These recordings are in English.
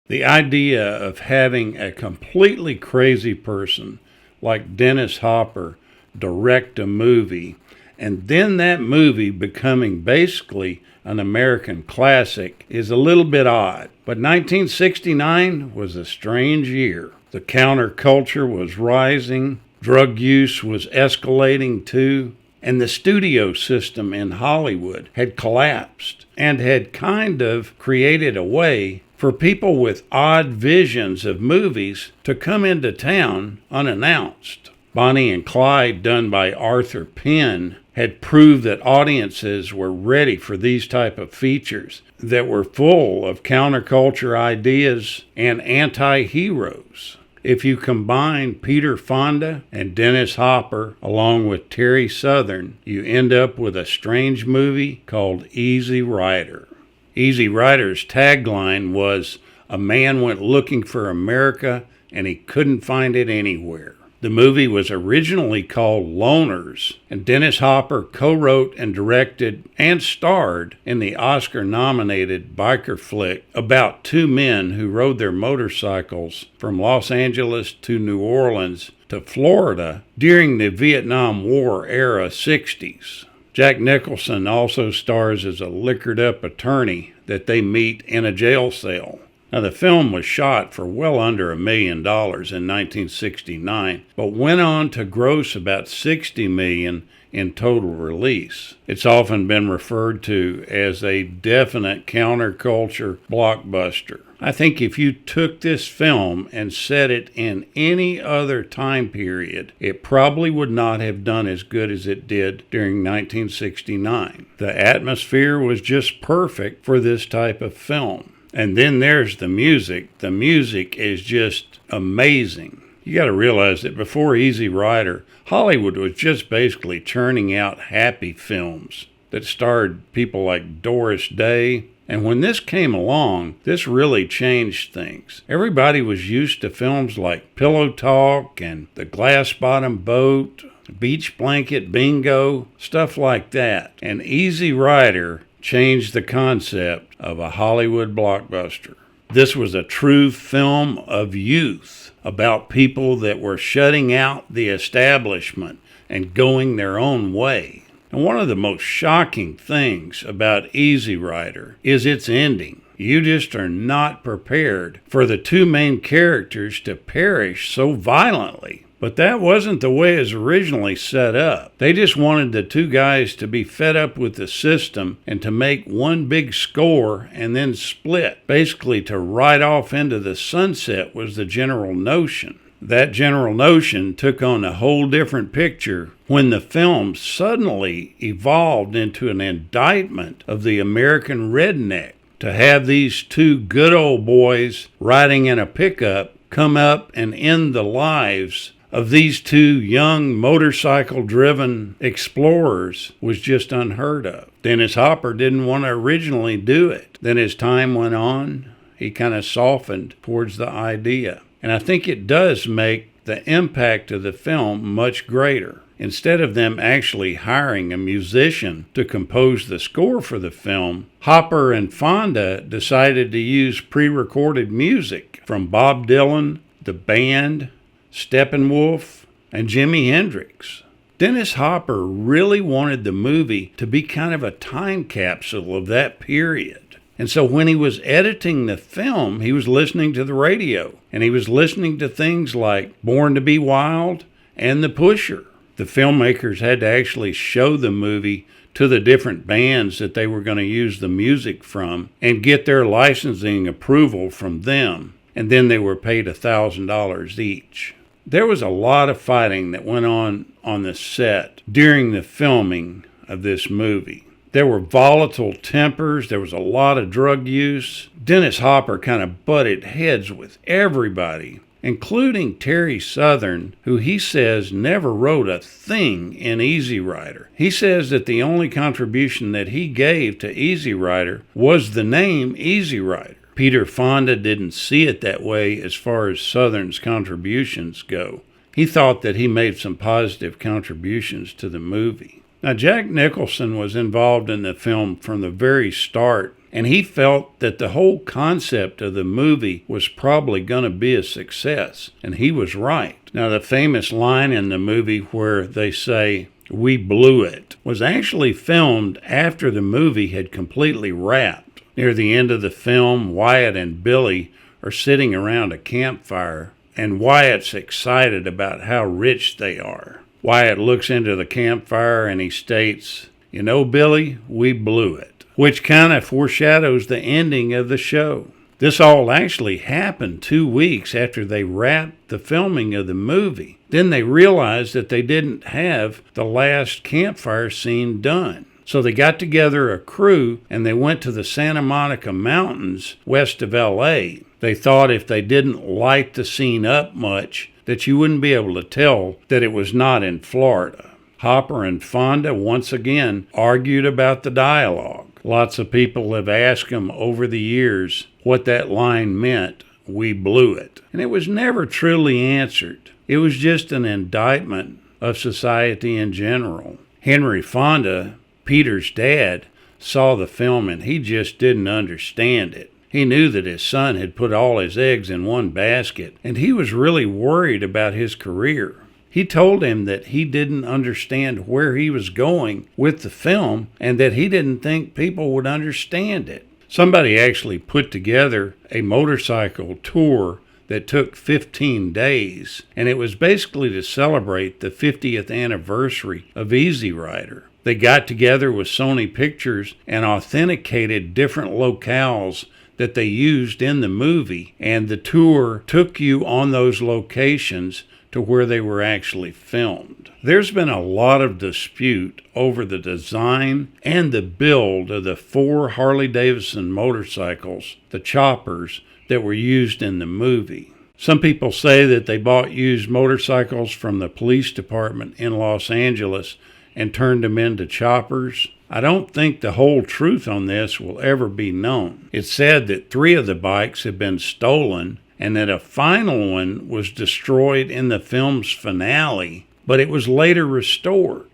The idea of having a completely crazy person like Dennis Hopper direct a movie, and then that movie becoming basically an American classic is a little bit odd. But 1969 was a strange year. The counterculture was rising, drug use was escalating too, and the studio system in Hollywood had collapsed and had kind of created a way for people with odd visions of movies to come into town unannounced. Bonnie and Clyde, done by Arthur Penn, had proved that audiences were ready for these type of features that were full of counterculture ideas and anti-heroes. If you combine Peter Fonda and Dennis Hopper along with Terry Southern, you end up with a strange movie called Easy Rider. Easy Rider's tagline was, "A man went looking for America and he couldn't find it anywhere." The movie was originally called Loners, and Dennis Hopper co-wrote and directed and starred in the Oscar-nominated biker flick about two men who rode their motorcycles from Los Angeles to New Orleans to Florida during the Vietnam War era 60s. Jack Nicholson also stars as a liquored-up attorney that they meet in a jail cell. Now, the film was shot for well under $1 million in 1969, but went on to gross about $60 million in total release. It's often been referred to as a definite counterculture blockbuster. I think if you took this film and set it in any other time period, it probably would not have done as good as it did during 1969. The atmosphere was just perfect for this type of film. And then there's the music. The music is just amazing. You got to realize that before Easy Rider, Hollywood was just basically churning out happy films that starred people like Doris Day. And when this came along, this really changed things. Everybody was used to films like Pillow Talk and The Glass Bottom Boat, Beach Blanket Bingo, stuff like that. And Easy Rider changed the concept of a Hollywood blockbuster. This was a true film of youth about people that were shutting out the establishment and going their own way. And one of the most shocking things about Easy Rider is its ending. You just are not prepared for the two main characters to perish so violently. But that wasn't the way it was originally set up. They just wanted the two guys to be fed up with the system and to make one big score and then split. Basically, to ride off into the sunset was the general notion. That general notion took on a whole different picture when the film suddenly evolved into an indictment of the American redneck. To have these two good old boys riding in a pickup come up and end the lives of these two young motorcycle-driven explorers was just unheard of. Dennis Hopper didn't want to originally do it. Then as time went on, he kind of softened towards the idea. And I think it does make the impact of the film much greater. Instead of them actually hiring a musician to compose the score for the film, Hopper and Fonda decided to use pre-recorded music from Bob Dylan, the band, Steppenwolf, and Jimi Hendrix. Dennis Hopper really wanted the movie to be kind of a time capsule of that period. And so when he was editing the film, he was listening to the radio, and he was listening to things like Born to Be Wild and The Pusher. The filmmakers had to actually show the movie to the different bands that they were going to use the music from and get their licensing approval from them. And then they were paid $1,000 each. There was a lot of fighting that went on the set during the filming of this movie. There were volatile tempers. There was a lot of drug use. Dennis Hopper kind of butted heads with everybody, including Terry Southern, who he says never wrote a thing in Easy Rider. He says that the only contribution that he gave to Easy Rider was the name Easy Rider. Peter Fonda didn't see it that way as far as Southern's contributions go. He thought that he made some positive contributions to the movie. Now, Jack Nicholson was involved in the film from the very start and he felt that the whole concept of the movie was probably going to be a success, and he was right. Now, the famous line in the movie where they say, "We blew it," was actually filmed after the movie had completely wrapped. Near the end of the film, Wyatt and Billy are sitting around a campfire, and Wyatt's excited about how rich they are. Wyatt looks into the campfire and he states, "You know, Billy, we blew it," which kind of foreshadows the ending of the show. This all actually happened 2 weeks after they wrapped the filming of the movie. Then they realized that they didn't have the last campfire scene done. So they got together a crew and they went to the Santa Monica Mountains west of LA. They thought if they didn't light the scene up much, that you wouldn't be able to tell that it was not in Florida. Hopper and Fonda once again argued about the dialogue. Lots of people have asked them over the years what that line meant, "We blew it." And it was never truly answered. It was just an indictment of society in general. Henry Fonda, Peter's dad, saw the film and he just didn't understand it. He knew that his son had put all his eggs in one basket, and he was really worried about his career. He told him that he didn't understand where he was going with the film and that he didn't think people would understand it. Somebody actually put together a motorcycle tour that took 15 days, and it was basically to celebrate the 50th anniversary of Easy Rider. They got together with Sony Pictures and authenticated different locales that they used in the movie, and the tour took you on those locations to where they were actually filmed. There's been a lot of dispute over the design and the build of the 4 Harley-Davidson motorcycles, the choppers, that were used in the movie. Some people say that they bought used motorcycles from the police department in Los Angeles and turned them into choppers. I don't think the whole truth on this will ever be known. It's said that 3 of the bikes have been stolen and that a final one was destroyed in the film's finale, but it was later restored.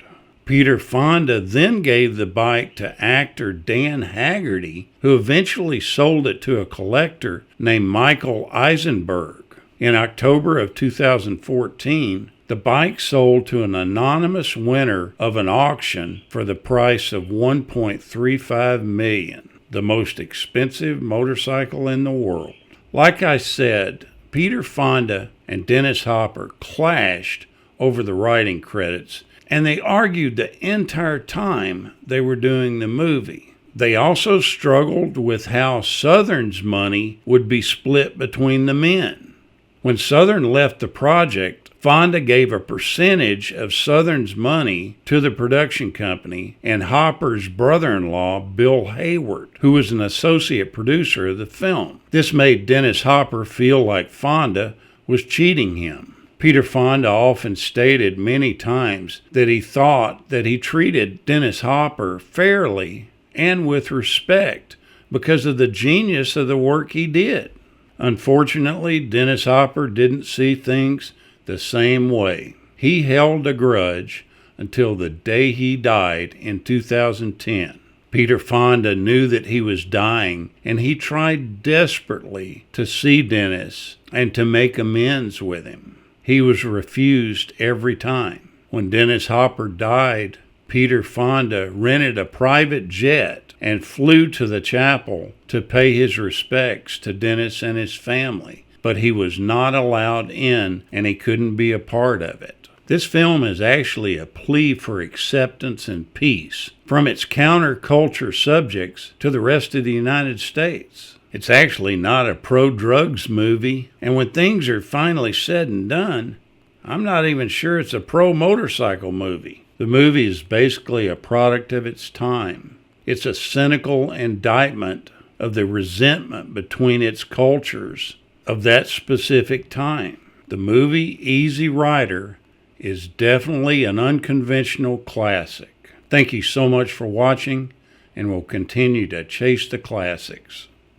Peter Fonda then gave the bike to actor Dan Haggerty, who eventually sold it to a collector named Michael Eisenberg. In October of 2014, the bike sold to an anonymous winner of an auction for the price of $1.35 million, the most expensive motorcycle in the world. Like I said, Peter Fonda and Dennis Hopper clashed over the writing credits, and they argued the entire time they were doing the movie. They also struggled with how Southern's money would be split between the men. When Southern left the project, Fonda gave a percentage of Southern's money to the production company and Hopper's brother-in-law, Bill Hayward, who was an associate producer of the film. This made Dennis Hopper feel like Fonda was cheating him. Peter Fonda often stated many times that he thought that he treated Dennis Hopper fairly and with respect because of the genius of the work he did. Unfortunately, Dennis Hopper didn't see things the same way. He held a grudge until the day he died in 2010. Peter Fonda knew that he was dying, and he tried desperately to see Dennis and to make amends with him. He was refused every time. When Dennis Hopper died, Peter Fonda rented a private jet and flew to the chapel to pay his respects to Dennis and his family. But he was not allowed in, and he couldn't be a part of it. This film is actually a plea for acceptance and peace from its counterculture subjects to the rest of the United States. It's actually not a pro-drugs movie, and when things are finally said and done, I'm not even sure it's a pro-motorcycle movie. The movie is basically a product of its time. It's a cynical indictment of the resentment between its cultures of that specific time. The movie Easy Rider is definitely an unconventional classic. Thank you so much for watching, and we'll continue to chase the classics.